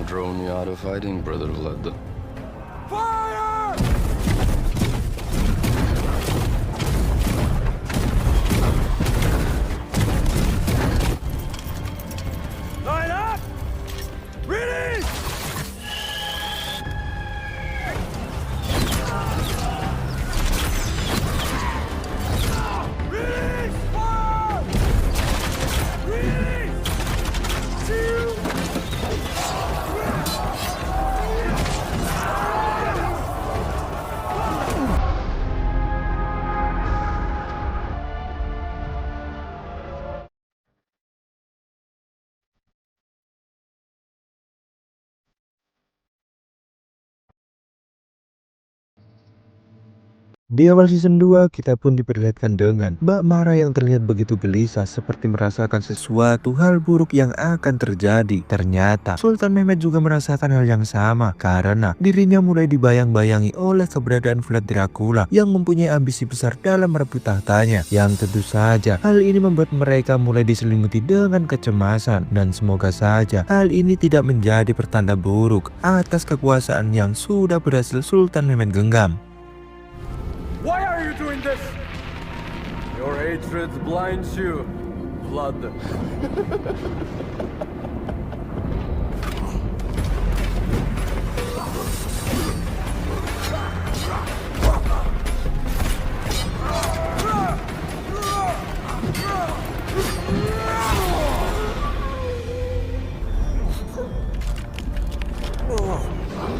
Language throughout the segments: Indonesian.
drone you out of hiding, Brother Vlad. Fire! Line up! Ready! Release! Fire! Release! Shield! Di awal season 2, kita pun diperlihatkan dengan Mbak Mara yang terlihat begitu gelisah seperti merasakan sesuatu hal buruk yang akan terjadi. Ternyata Sultan Mehmet juga merasakan hal yang sama karena dirinya mulai dibayang-bayangi oleh keberadaan Vlad Dracula yang mempunyai ambisi besar dalam merebut tahtanya. Yang tentu saja hal ini membuat mereka mulai diselimuti dengan kecemasan, dan semoga saja hal ini tidak menjadi pertanda buruk atas kekuasaan yang sudah berhasil Sultan Mehmet genggam. Why are you doing this? Your hatred blinds you, Vlad.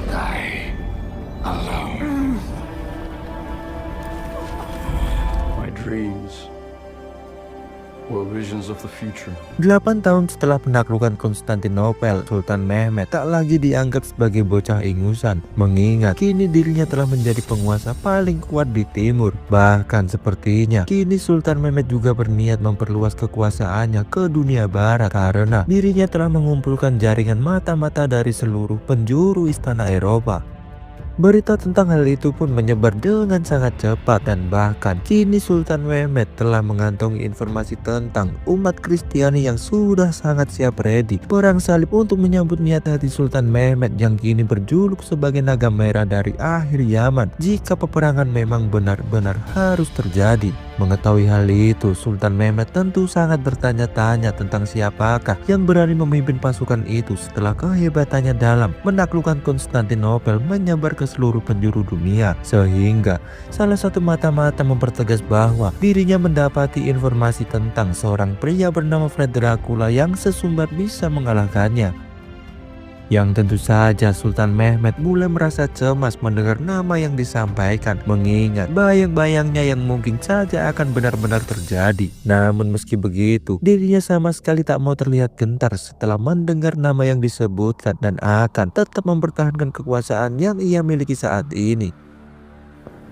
Die alone. My dreams were visions of the future. 8 tahun setelah penaklukan Konstantinopel, Sultan Mehmet tak lagi dianggap sebagai bocah ingusan, mengingat kini dirinya telah menjadi penguasa paling kuat di timur. Bahkan sepertinya kini Sultan Mehmet juga berniat memperluas kekuasaannya ke dunia barat karena dirinya telah mengumpulkan jaringan mata-mata dari seluruh penjuru istana Eropa. Berita tentang hal itu pun menyebar dengan sangat cepat, dan bahkan kini Sultan Mehmet telah mengantongi informasi tentang umat Kristiani yang sudah sangat siap ready perang salib untuk menyambut niat hati Sultan Mehmet yang kini berjuluk sebagai naga merah dari akhir zaman jika peperangan memang benar-benar harus terjadi. Mengetahui hal itu, Sultan Mehmet tentu sangat bertanya-tanya tentang siapakah yang berani memimpin pasukan itu setelah kehebatannya dalam menaklukkan Konstantinopel menyebar ke seluruh penjuru dunia, sehingga salah satu mata-mata mempertegas bahwa dirinya mendapati informasi tentang seorang pria bernama Vlad Dracula yang sesumbar bisa mengalahkannya. Yang tentu saja Sultan Mehmet mulai merasa cemas mendengar nama yang disampaikan, mengingat bayang-bayangnya yang mungkin saja akan benar-benar terjadi. Namun meski begitu, dirinya sama sekali tak mau terlihat gentar setelah mendengar nama yang disebutkan dan akan tetap mempertahankan kekuasaan yang ia miliki saat ini.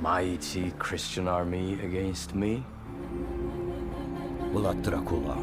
Mighty Christian army against me? Vlad Dracula.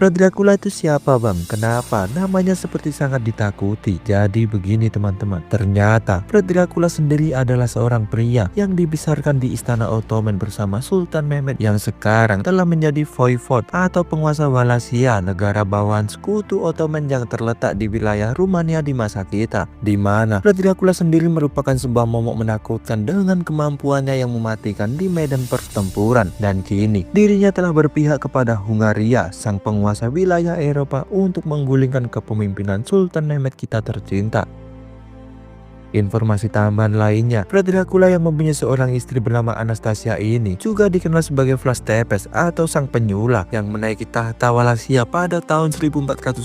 Vlad Dracula itu siapa bang? Kenapa namanya seperti sangat ditakuti? Jadi begini teman-teman, ternyata Vlad Dracula sendiri adalah seorang pria yang dibesarkan di istana Ottoman bersama Sultan Mehmet yang sekarang telah menjadi voivod atau penguasa Wallachia, negara bawahan sekutu Ottoman yang terletak di wilayah Rumania di masa kita, di mana Vlad Dracula sendiri merupakan sebuah momok menakutkan dengan kemampuannya yang mematikan di medan pertempuran, dan kini dirinya telah berpihak kepada Hungaria, sang penguasa wilayah Eropa, untuk menggulingkan kepemimpinan Sultan Mehmet kita tercinta. Informasi tambahan lainnya, Vlad Dracula yang mempunyai seorang istri bernama Anastasia ini juga dikenal sebagai Vlad Tepes atau sang penyulah yang menaiki tahta Wallachia pada tahun 1456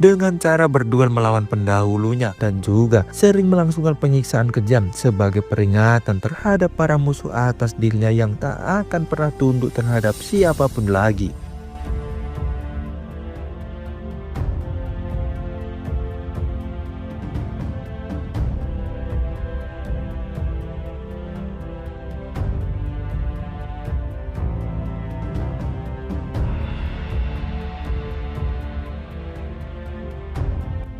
dengan cara berduel melawan pendahulunya, dan juga sering melangsungkan penyiksaan kejam sebagai peringatan terhadap para musuh atas dirinya yang tak akan pernah tunduk terhadap siapapun lagi.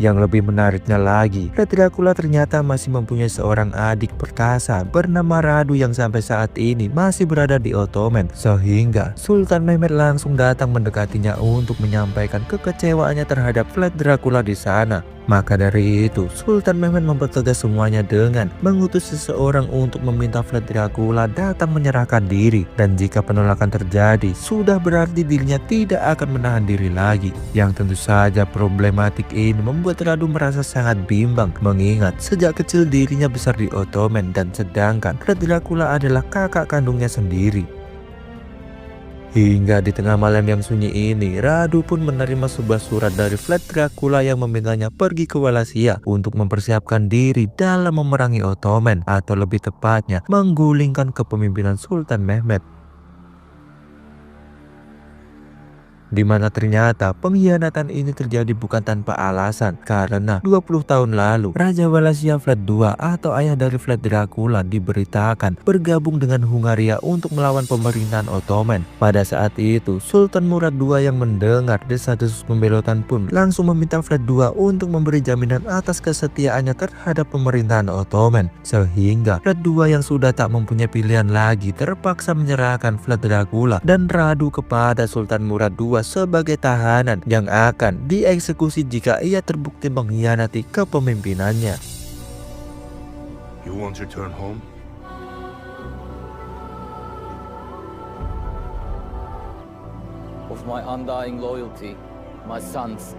Yang lebih menariknya lagi, Vlad Dracula ternyata masih mempunyai seorang adik perkasa bernama Radu yang sampai saat ini masih berada di Ottoman, sehingga Sultan Mehmed langsung datang mendekatinya untuk menyampaikan kekecewaannya terhadap Vlad Dracula di sana. Maka dari itu, Sultan Mehmed mempertegas semuanya dengan mengutus seseorang untuk meminta Vlad Dracula datang menyerahkan diri. Dan jika penolakan terjadi, sudah berarti dirinya tidak akan menahan diri lagi. Yang tentu saja problematik ini membuat Radu merasa sangat bimbang, mengingat sejak kecil dirinya besar di Ottoman dan sedangkan Vlad Dracula adalah kakak kandungnya sendiri. Hingga di tengah malam yang sunyi ini, Radu pun menerima sebuah surat dari Vlad Dracula yang memintanya pergi ke Wallachia untuk mempersiapkan diri dalam memerangi Ottoman, atau lebih tepatnya menggulingkan kepemimpinan Sultan Mehmed. Di mana ternyata pengkhianatan ini terjadi bukan tanpa alasan, karena 20 tahun lalu Raja Wallachia Vlad II atau ayah dari Vlad Dracula diberitakan bergabung dengan Hungaria untuk melawan pemerintahan Ottoman. Pada saat itu Sultan Murad II yang mendengar desas-desus pembelotan pun langsung meminta Vlad II untuk memberi jaminan atas kesetiaannya terhadap pemerintahan Ottoman, sehingga Vlad II yang sudah tak mempunyai pilihan lagi terpaksa menyerahkan Vlad Dracula dan Radu kepada Sultan Murad II sebagai tahanan yang akan dieksekusi jika ia terbukti mengkhianati kepemimpinannya. You want to return home? Of my undying loyalty, my sons,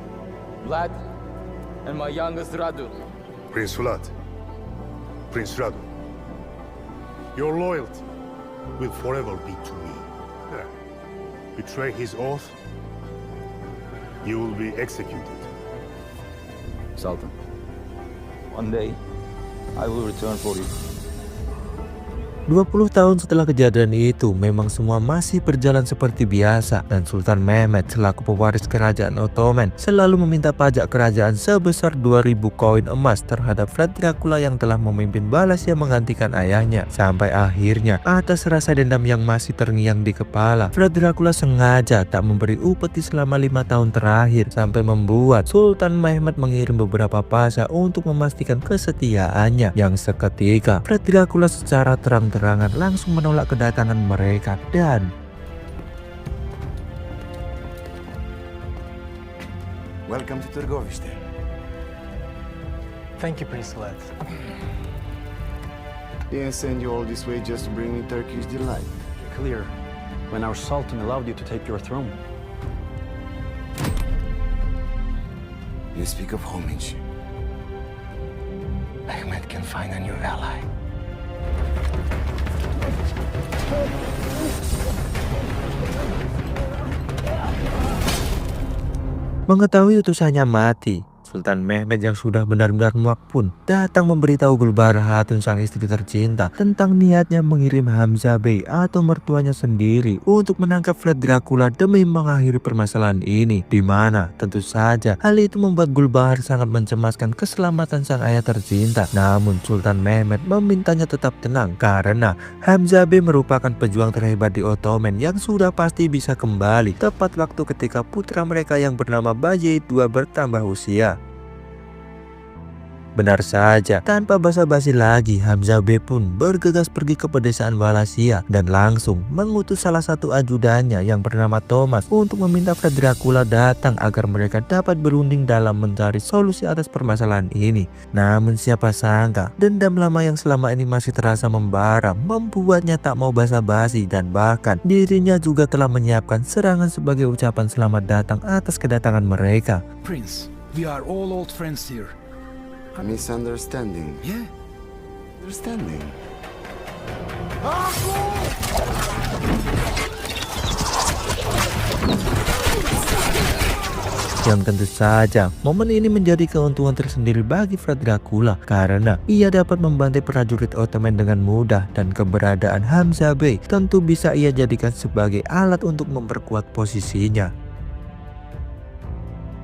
Vlad, and my youngest Radu. Prince Vlad, Prince Radu, your loyalty will forever be to me. Betray his oath, you will be executed. Sultan, one day I will return for you. 20 tahun setelah kejadian itu, memang semua masih berjalan seperti biasa dan Sultan Mehmed selaku pewaris kerajaan Ottoman selalu meminta pajak kerajaan sebesar 2000 koin emas terhadap Vlad Dracula yang telah memimpin Wallachia menggantikan ayahnya. Sampai akhirnya, atas rasa dendam yang masih terngiang di kepala, Vlad Dracula sengaja tak memberi upeti selama 5 tahun terakhir, sampai membuat Sultan Mehmed mengirim beberapa pasha untuk memastikan kesetiaannya. Yang seketika Vlad Dracula secara terang-terangan langsung menolak kedatangan mereka dan Welcome to Turgoviste. Thank you, Prince Vlad. Didn't send you all this way just to bring me Turkish delight. Clear. When our Sultan allowed you to take your throne. You speak of homage. Mehmed can find a new ally. mengetahui utusannya mati. Sultan Mehmed yang sudah benar-benar muak pun datang memberitahu Gulbahar Hatun sang istri tercinta tentang niatnya mengirim Hamzah Bey atau mertuanya sendiri untuk menangkap Vlad Dracula demi mengakhiri permasalahan ini, di mana tentu saja hal itu membuat Gulbahar sangat mencemaskan keselamatan sang ayah tercinta. Namun Sultan Mehmed memintanya tetap tenang karena Hamzah Bey merupakan pejuang terhebat di Ottoman yang sudah pasti bisa kembali tepat waktu ketika putra mereka yang bernama Bajazid II bertambah usia. Benar saja, tanpa basa-basi lagi, Hamzah Bey pun bergegas pergi ke pedesaan Wallachia dan langsung mengutus salah satu ajudannya yang bernama Thomas untuk meminta Vlad Dracula datang agar mereka dapat berunding dalam mencari solusi atas permasalahan ini. Namun siapa sangka, dendam lama yang selama ini masih terasa membara membuatnya tak mau basa-basi dan bahkan dirinya juga telah menyiapkan serangan sebagai ucapan selamat datang atas kedatangan mereka. Prince, we are all old friends here. A misunderstanding. Yeah. Understanding. Yang tentu saja momen ini menjadi keuntungan tersendiri bagi Vlad Dracula karena ia dapat membantai prajurit Ottoman dengan mudah dan keberadaan Hamzah Bey tentu bisa ia jadikan sebagai alat untuk memperkuat posisinya.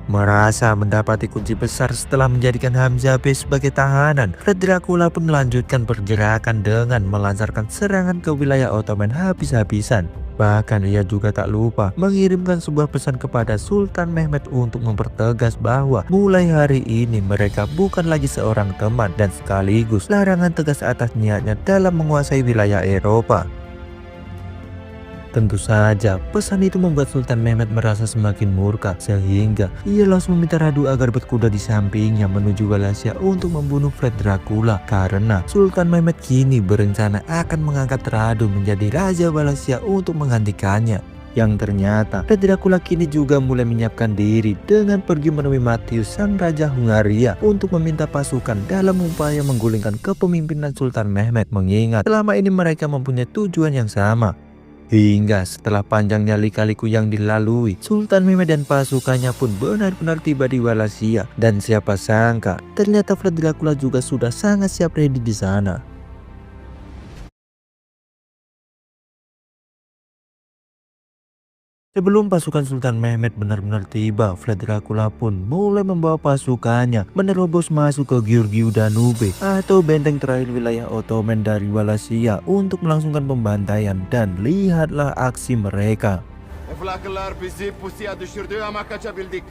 Merasa mendapati kunci besar setelah menjadikan Hamzabeh sebagai tahanan, Vlad Dracula pun melanjutkan pergerakan dengan melancarkan serangan ke wilayah Ottoman habis-habisan. Bahkan ia juga tak lupa mengirimkan sebuah pesan kepada Sultan Mehmed untuk mempertegas bahwa mulai hari ini mereka bukan lagi seorang teman, dan sekaligus larangan tegas atas niatnya dalam menguasai wilayah Eropa. Tentu saja, pesan itu membuat Sultan Mehmed merasa semakin murka, sehingga ia langsung meminta Radu agar berkuda di sampingnya menuju Wallachia untuk membunuh Vlad Dracula, karena Sultan Mehmed kini berencana akan mengangkat Radu menjadi Raja Wallachia untuk menggantikannya. Yang ternyata Vlad Dracula kini juga mulai menyiapkan diri dengan pergi menemui Matthias, sang Raja Hungaria, untuk meminta pasukan dalam upaya menggulingkan kepemimpinan Sultan Mehmed, mengingat selama ini mereka mempunyai tujuan yang sama. Hingga setelah panjangnya lika-liku yang dilalui, Sultan Mehmed dan pasukannya pun benar-benar tiba di Wallachia, dan siapa sangka ternyata Vlad Dracula juga sudah sangat siap ready di sana. Sebelum pasukan Sultan Mehmed benar-benar tiba, Vlad Dracula pun mulai membawa pasukannya menerobos masuk ke Giurgiu Danube atau benteng terakhir wilayah Ottoman dari Wallachia untuk melangsungkan pembantaian, dan lihatlah aksi mereka. Evlaklar bizi pusuya düşürdü ama kaçabildik.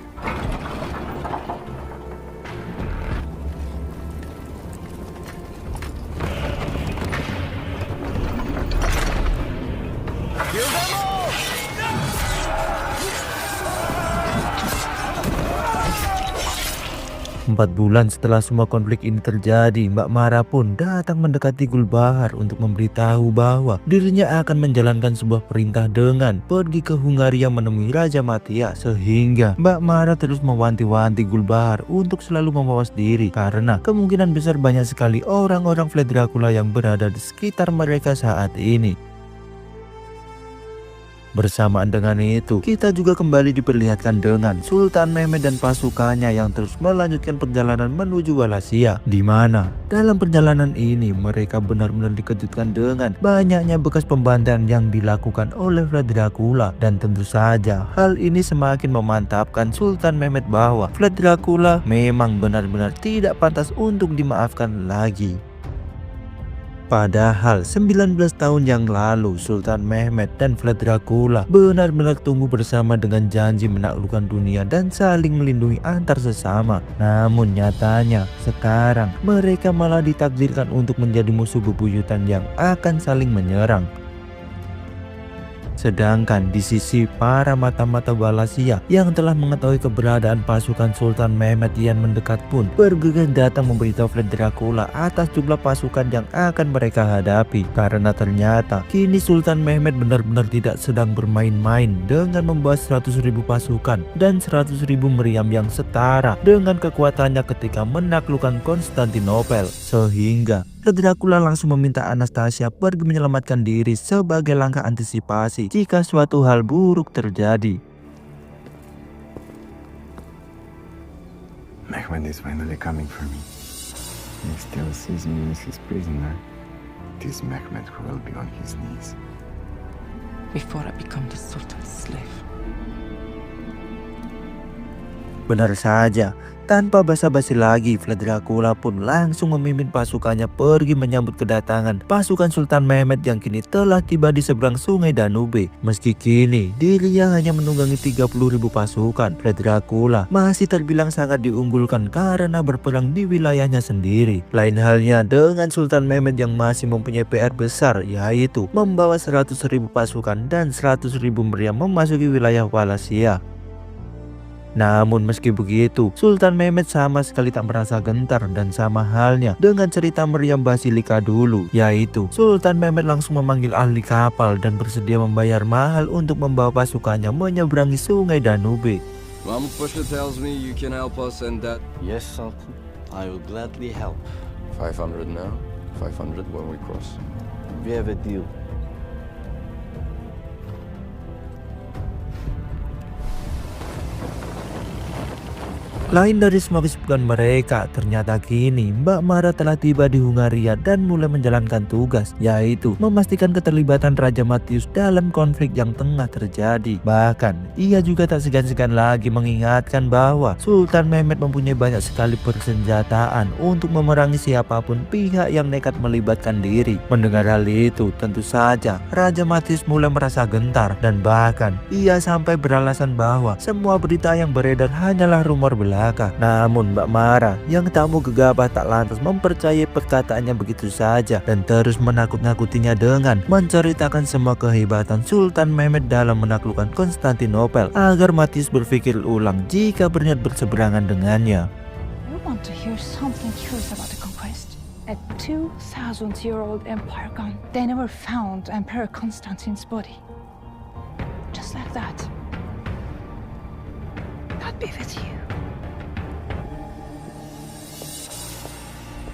Empat bulan setelah semua konflik ini terjadi, Mbak Mara pun datang mendekati Gulbahar untuk memberitahu bahwa dirinya akan menjalankan sebuah perintah dengan pergi ke Hungaria menemui Raja Matthias, sehingga Mbak Mara terus mewanti-wanti Gulbahar untuk selalu membawa diri, karena kemungkinan besar banyak sekali orang-orang Vlad Dracula yang berada di sekitar mereka saat ini. Bersamaan dengan itu, kita juga kembali diperlihatkan dengan Sultan Mehmed dan pasukannya yang terus melanjutkan perjalanan menuju Wallachia, di mana dalam perjalanan ini mereka benar-benar dikejutkan dengan banyaknya bekas pembantaian yang dilakukan oleh Vlad Dracula, dan tentu saja hal ini semakin memantapkan Sultan Mehmed bahwa Vlad Dracula memang benar-benar tidak pantas untuk dimaafkan lagi. Padahal 19 tahun yang lalu Sultan Mehmed dan Vlad Dracula benar-benar tumbuh bersama dengan janji menaklukkan dunia dan saling melindungi antar sesama. Namun nyatanya sekarang mereka malah ditakdirkan untuk menjadi musuh bebuyutan yang akan saling menyerang. Sedangkan di sisi para mata-mata Wallachia yang telah mengetahui keberadaan pasukan Sultan Mehmed yang mendekat pun bergegas datang memberitahu Vlad Dracula atas jumlah pasukan yang akan mereka hadapi, karena ternyata kini Sultan Mehmed benar-benar tidak sedang bermain-main dengan membawa 100.000 pasukan dan 100.000 meriam yang setara dengan kekuatannya ketika menaklukkan Konstantinopel, sehingga Vlad Dracula langsung meminta Anastasia pergi menyelamatkan diri sebagai langkah antisipasi jika suatu hal buruk terjadi. Mehmed is finally coming for me. He still sees me as his prisoner. It is Mehmed who will be on his knees. Before I become the Sultan's slave. Benar saja, tanpa basa-basi lagi, Vlad Dracula pun langsung memimpin pasukannya pergi menyambut kedatangan pasukan Sultan Mehmed yang kini telah tiba di seberang sungai Danube. Meski kini dirinya hanya menunggangi 30.000 pasukan, Vlad Dracula masih terbilang sangat diunggulkan karena berperang di wilayahnya sendiri. Lain halnya dengan Sultan Mehmed yang masih mempunyai PR besar, yaitu membawa 100.000 pasukan dan 100.000 meriam memasuki wilayah Wallachia. Namun meski begitu, Sultan Mehmed sama sekali tak merasa gentar, dan sama halnya dengan cerita meriam Basilika dulu, yaitu Sultan Mehmed langsung memanggil ahli kapal dan bersedia membayar mahal untuk membawa pasukannya menyeberangi sungai Danube. Mahmud Pasha tells me you can help us and that. Yes, Sultan. I will gladly help. 500 now, 500 when we cross. We have a deal. Lain dari semua kesibukan mereka, ternyata kini Mbak Mara telah tiba di Hungaria dan mulai menjalankan tugas, yaitu memastikan keterlibatan Raja Matthias dalam konflik yang tengah terjadi. Bahkan, ia juga tak segan-segan lagi mengingatkan bahwa Sultan Mehmed mempunyai banyak sekali persenjataan untuk memerangi siapapun pihak yang nekat melibatkan diri. Mendengar hal itu, tentu saja Raja Matthias mulai merasa gentar dan bahkan ia sampai beralasan bahwa semua berita yang beredar hanyalah rumor belaka. Namun Mbak Mara yang tak mau gegabah tak lantas mempercayai perkataannya begitu saja dan terus menakut-nakutinya dengan menceritakan semua kehebatan Sultan Mehmed dalam menaklukkan Konstantinopel agar Matthias berpikir ulang jika berniat berseberangan dengannya. You want to hear something curious about the conquest? A 2,000-year-old empire gone. They never found Emperor Constantine's body. Just like that. God be with you.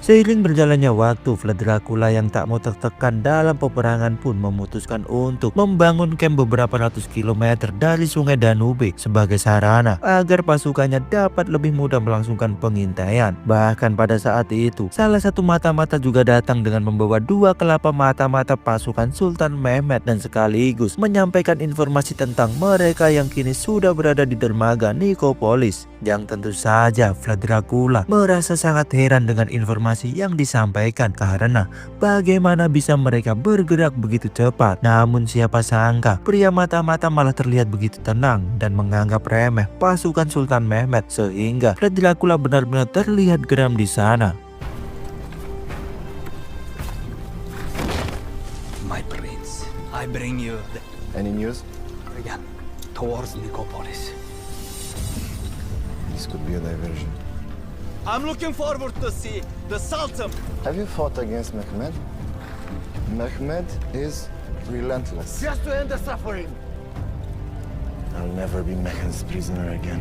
Seiring berjalannya waktu, Vlad Dracula yang tak mau tertekan dalam peperangan pun memutuskan untuk membangun camp beberapa ratus kilometer dari sungai Danube sebagai sarana agar pasukannya dapat lebih mudah melangsungkan pengintaian. Bahkan pada saat itu, salah satu mata-mata juga datang dengan membawa 2 kelapa mata-mata pasukan Sultan Mehmed dan sekaligus menyampaikan informasi tentang mereka yang kini sudah berada di dermaga Nikopolis. Yang tentu saja Vlad Dracula merasa sangat heran dengan informasi yang disampaikan karena bagaimana bisa mereka bergerak begitu cepat. Namun siapa sangka pria mata-mata malah terlihat begitu tenang dan menganggap remeh pasukan Sultan Mehmed sehingga Vlad Dracula benar-benar terlihat geram di sana. My prince, I bring you Any news? again towards Nicopolis. This could be a diversion. I'm looking forward to see the Sultan. Have you fought against Mehmed? Mehmed is relentless. Just to end the suffering. I'll never be Mehmed's prisoner again.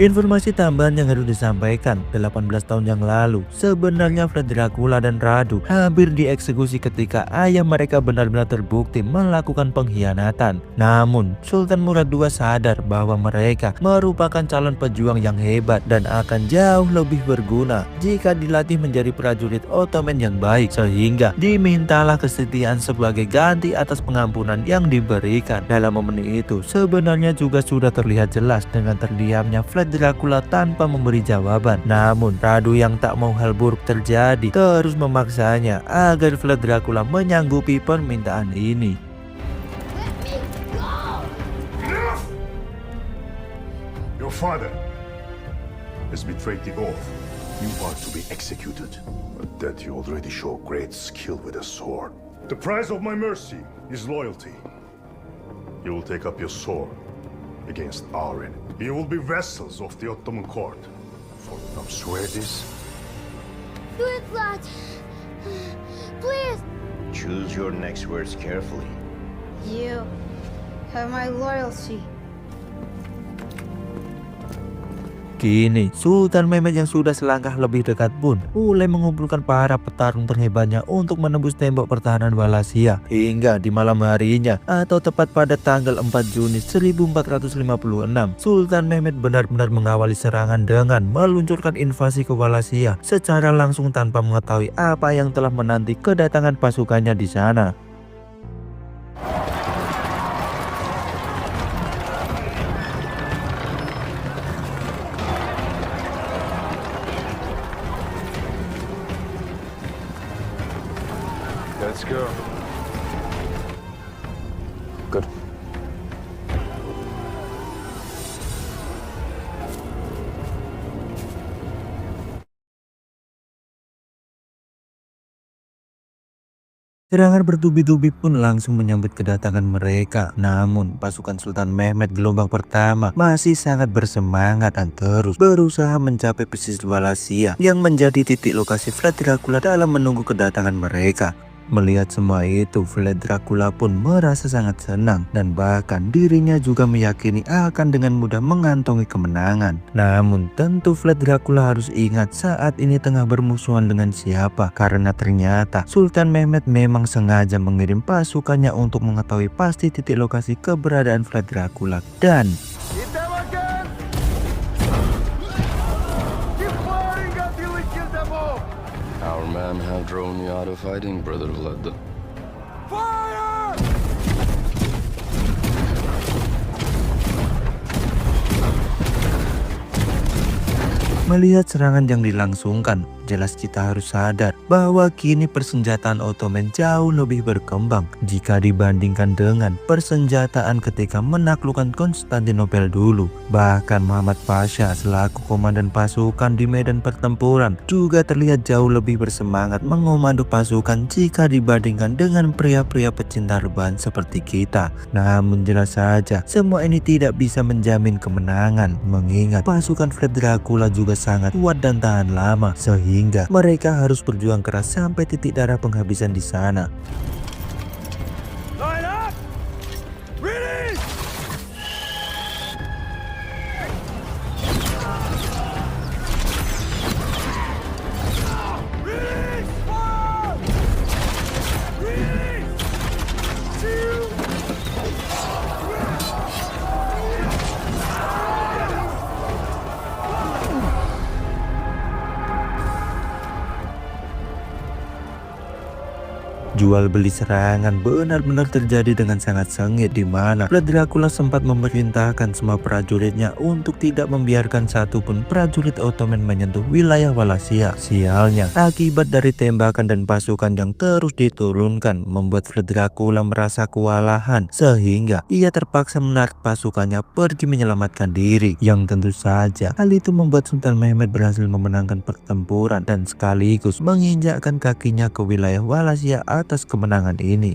Informasi tambahan yang harus disampaikan, 18 tahun yang lalu, sebenarnya Vlad Dracula dan Radu hampir dieksekusi ketika ayah mereka benar-benar terbukti melakukan pengkhianatan. Namun, Sultan Murad II sadar bahwa mereka merupakan calon pejuang yang hebat dan akan jauh lebih berguna jika dilatih menjadi prajurit Ottoman yang baik, sehingga dimintalah kesetiaan sebagai ganti atas pengampunan yang diberikan. Dalam momen itu, sebenarnya juga sudah terlihat jelas dengan terdiamnya Vlad Dracula tanpa memberi jawaban. Namun Radu yang tak mau hal buruk terjadi terus memaksanya agar Vlad Dracula menyanggupi permintaan ini. Your father has betrayed the oath. You are to be executed. But that you already show great skill with a sword. The price of my mercy is loyalty. You will take up your sword against our enemy. You will be vassals of the Ottoman court. So now swear this. Do it, Vlad. Please. Choose your next words carefully. You have my loyalty. Kini, Sultan Mehmed yang sudah selangkah lebih dekat pun mulai mengumpulkan para petarung terhebatnya untuk menembus tembok pertahanan Wallachia. Hingga di malam harinya, atau tepat pada tanggal 4 Juni 1456, Sultan Mehmed benar-benar mengawali serangan dengan meluncurkan invasi ke Wallachia secara langsung tanpa mengetahui apa yang telah menanti kedatangan pasukannya di sana. Let's go. Good. Serangan bertubi-tubi pun langsung menyambut kedatangan mereka. Namun pasukan Sultan Mehmed gelombang pertama masih sangat bersemangat dan terus berusaha mencapai pesisir Wallachia yang menjadi titik lokasi Vlad Dracula dalam menunggu kedatangan mereka. Melihat semua itu, Vlad Dracula pun merasa sangat senang dan bahkan dirinya juga meyakini akan dengan mudah mengantongi kemenangan. Namun tentu Vlad Dracula harus ingat saat ini tengah bermusuhan dengan siapa, karena ternyata Sultan Mehmed memang sengaja mengirim pasukannya untuk mengetahui pasti titik lokasi keberadaan Vlad Dracula dan I've drawn you out of hiding, Brother Vlad. Fire! Melihat serangan yang dilangsungkan, jelas kita harus sadar bahwa kini persenjataan Ottoman jauh lebih berkembang jika dibandingkan dengan persenjataan ketika menaklukkan Konstantinopel dulu. Bahkan Muhammad Pasha selaku komandan pasukan di medan pertempuran juga terlihat jauh lebih bersemangat mengomando pasukan jika dibandingkan dengan pria-pria pecinta rebahan seperti kita. Namun jelas saja semua ini tidak bisa menjamin kemenangan, mengingat pasukan Vlad Dracula juga sangat kuat dan tahan lama, sehingga mereka harus berjuang keras sampai titik darah penghabisan di sana. Line up! Ready! Release! Fire! Release! Shield! Jual beli serangan benar-benar terjadi dengan sangat sengit, di mana Vlad Dracula sempat memerintahkan semua prajuritnya untuk tidak membiarkan satupun prajurit Ottoman menyentuh wilayah Wallachia. Sialnya, akibat dari tembakan dan pasukan yang terus diturunkan membuat Vlad Dracula merasa kewalahan, sehingga ia terpaksa menarik pasukannya pergi menyelamatkan diri. Yang tentu saja hal itu membuat Sultan Mehmed berhasil memenangkan pertempuran dan sekaligus menginjakkan kakinya ke wilayah Wallachia atas kemenangan ini.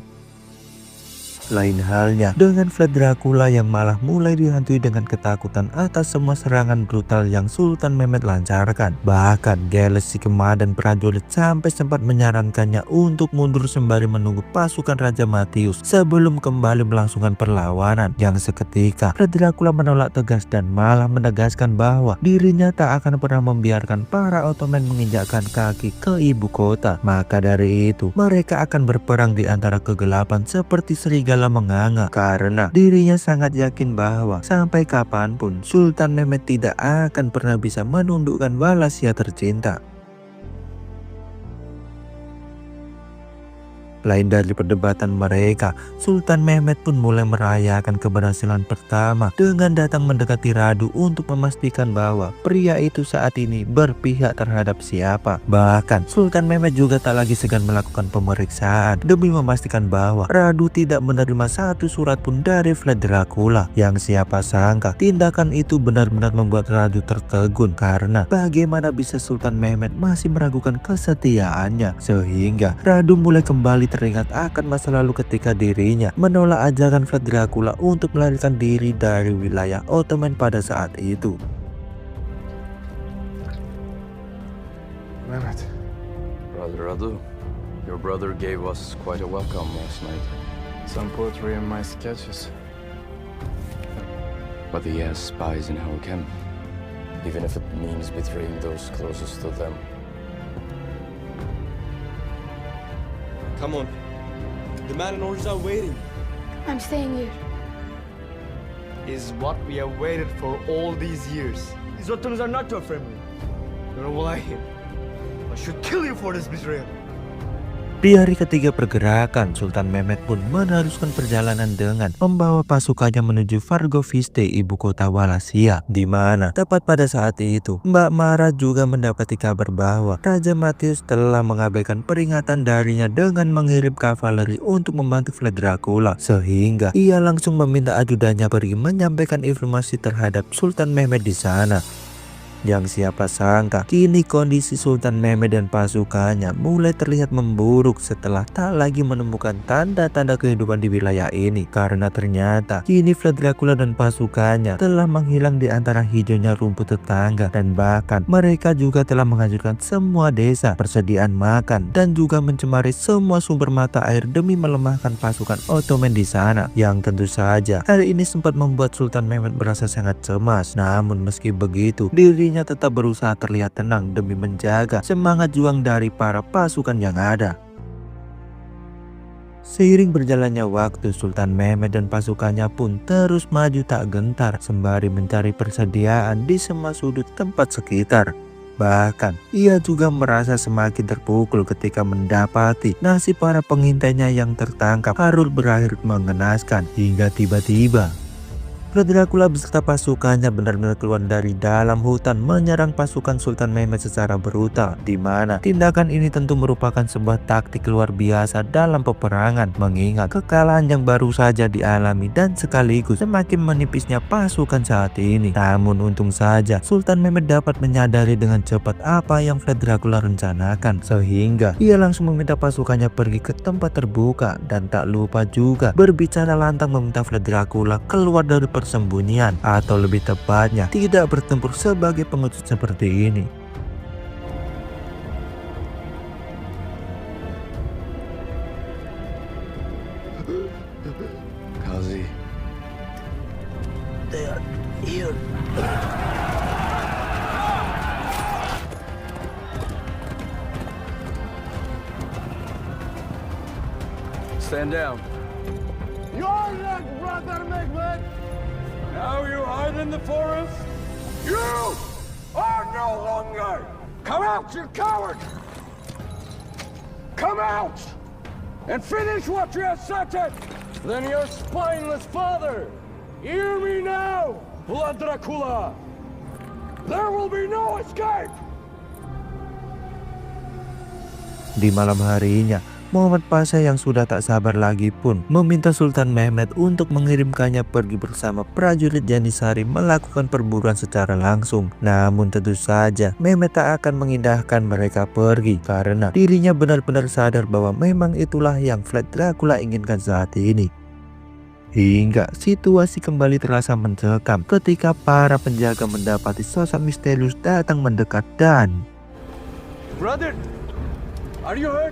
Lain halnya dengan Vlad Dracula yang malah mulai dihantui dengan ketakutan atas semua serangan brutal yang Sultan Mehmed lancarkan. Bahkan Geles si komandan prajurit sampai sempat menyarankannya untuk mundur sembari menunggu pasukan Raja Matthias sebelum kembali melangsungkan perlawanan, yang seketika Vlad Dracula menolak tegas dan malah menegaskan bahwa dirinya tak akan pernah membiarkan para Ottoman menginjakkan kaki ke ibu kota. Maka dari itu mereka akan berperang di antara kegelapan seperti serigala menganga, karena dirinya sangat yakin bahwa sampai kapanpun Sultan Mehmed tidak akan pernah bisa menundukkan Wallachia tercinta. Lain dari perdebatan mereka, Sultan Mehmed pun mulai merayakan keberhasilan pertama dengan datang mendekati Radu untuk memastikan bahwa pria itu saat ini berpihak terhadap siapa. Bahkan Sultan Mehmed juga tak lagi segan melakukan pemeriksaan demi memastikan bahwa Radu tidak menerima satu surat pun dari Vlad Dracula. Yang siapa sangka tindakan itu benar-benar membuat Radu tertegun, karena bagaimana bisa Sultan Mehmed masih meragukan kesetiaannya, sehingga Radu mulai kembali teringat akan masa lalu ketika dirinya menolak ajakan Vlad Dracula untuk melarikan diri dari wilayah Ottoman pada saat itu. Mehmet. Brother Radu, your brother gave us quite a welcome last night. Some poetry in my sketches. But he has spies in our camp, even if it means betraying those closest to them. Come on. The man and orders are waiting. I'm staying here. Is what we have waited for all these years. These Ottomans are not your family. You know why? I should kill you for this betrayal. Di hari ketiga pergerakan, Sultan Mehmed pun meneruskan perjalanan dengan membawa pasukannya menuju Vargoviste, ibu kota Wallachia, di mana tepat pada saat itu Mbak Mara juga mendapati kabar bahwa Raja Matthias telah mengabaikan peringatan darinya dengan mengirim kavaleri untuk membantu Vlad Dracula, sehingga ia langsung meminta ajudannya pergi menyampaikan informasi terhadap Sultan Mehmed di sana. Yang siapa sangka kini kondisi Sultan Mehmed dan pasukannya mulai terlihat memburuk setelah tak lagi menemukan tanda-tanda kehidupan di wilayah ini, karena ternyata kini Vlad Dracula dan pasukannya telah menghilang di antara hijaunya rumput tetangga, dan bahkan mereka juga telah menghancurkan semua desa, persediaan makan, dan juga mencemari semua sumber mata air demi melemahkan pasukan Ottoman di sana. Yang tentu saja hal ini sempat membuat Sultan Mehmed merasa sangat cemas. Namun meski begitu, dirinya tetap berusaha terlihat tenang demi menjaga semangat juang dari para pasukan yang ada. Seiring berjalannya waktu, Sultan Mehmed dan pasukannya pun terus maju tak gentar sembari mencari persediaan di semua sudut tempat sekitar. Bahkan ia juga merasa semakin terpukul ketika mendapati nasib para pengintainya yang tertangkap harus berakhir mengenaskan hingga tiba-tiba Vlad Dracula beserta pasukannya benar-benar keluar dari dalam hutan menyerang pasukan Sultan Mehmed secara brutal, di mana tindakan ini tentu merupakan sebuah taktik luar biasa dalam peperangan, mengingat kekalahan yang baru saja dialami dan sekaligus semakin menipisnya pasukan saat ini. Namun untung saja Sultan Mehmed dapat menyadari dengan cepat apa yang Vlad Dracula rencanakan, sehingga ia langsung meminta pasukannya pergi ke tempat terbuka dan tak lupa juga berbicara lantang meminta Vlad Dracula keluar dari persembunyian, atau lebih tepatnya tidak bertempur sebagai pengecut seperti ini. Kazi. They are here. Stand down. You're not Brother Mehmed! Now you hide in the forest? You are no longer! Come out, you coward! Come out! And finish what you have started! Then your spineless father! Hear me now, Vlad Dracula! There will be no escape! Di malam harinya, Muhammad Pasha yang sudah tak sabar lagi pun meminta Sultan Mehmed untuk mengirimkannya pergi bersama prajurit Janissary melakukan perburuan secara langsung. Namun tentu saja Mehmed tak akan mengindahkan mereka pergi karena dirinya benar-benar sadar bahwa memang itulah yang Vlad Dracula inginkan saat ini. Hingga situasi kembali terasa mencekam ketika para penjaga mendapati sosok misterius datang mendekat dan... Brother, are you hurt?